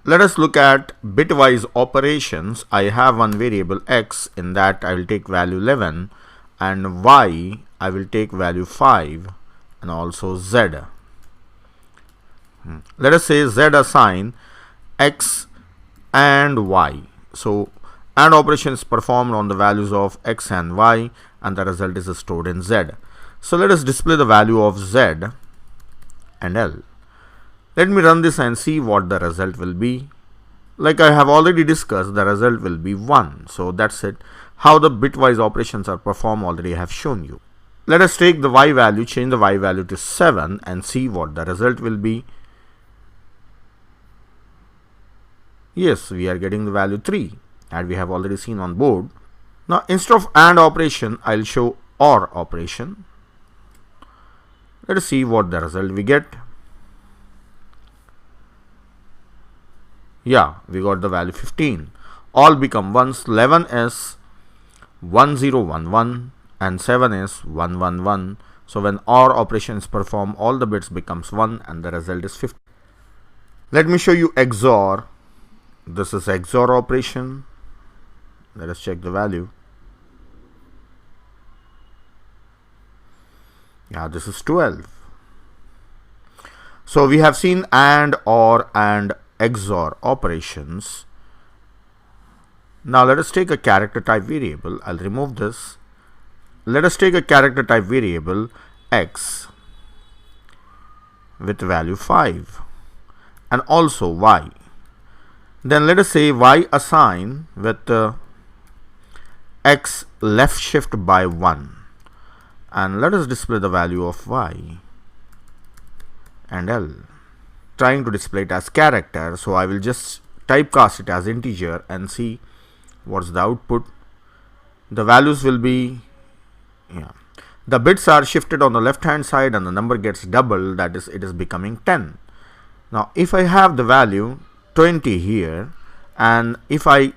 Let us look at bitwise operations. I have one variable x, in that I will take value 11, and y I will take value 5, and also z. Let us say z assign x and y. So AND operation is performed on the values of x and y, and the result is stored in z. So let us display the value of z and L. Let me run this and see what the result will be. Like I have already discussed, the result will be 1. So that's it. How the bitwise operations are performed already I have shown you. Let us take the y value, change the y value to 7, and see what the result will be. Yes, we are getting the value 3, and we have already seen on board. Now instead of AND operation, I'll show OR operation. Let us see what the result we get. Yeah, we got the value 15. All become ones. 11 is 1011 and 7 is 111. So when OR operation is performed, all the bits becomes 1 and the result is 15. Let me show you XOR. This is XOR operation. Let us check the value. Yeah, this is 12. So we have seen AND, OR and XOR operations. Now let us take a character type variable. I'll remove this. Let us take a character type variable x with value 5 and also y. Then let us say y assign with x left shift by 1, and let us display the value of y and L. Trying to display it as character, so I will just typecast it as integer and see what's the output. The values will be, the bits are shifted on the left hand side and the number gets double, that is, it is becoming 10. Now if I have the value 20 here, and if I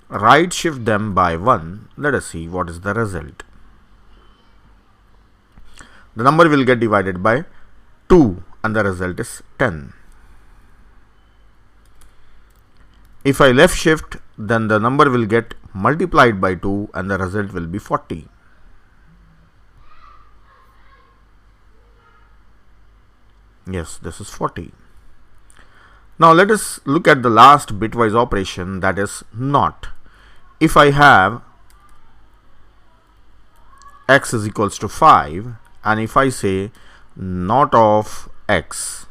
right shift them by 1, let us see what is the result. The number will get divided by 2 and the result is 10. If I left shift, then the number will get multiplied by 2 and the result will be 40. Yes, this is 40. Now let us look at the last bitwise operation, that is NOT. If I have x is equals to 5, and if I say NOT of x,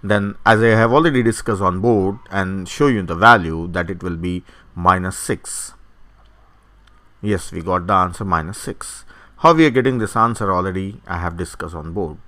then as I have already discussed on board and show you the value, that it will be -6. Yes, we got the answer -6. How we are getting this answer already I have discussed on board.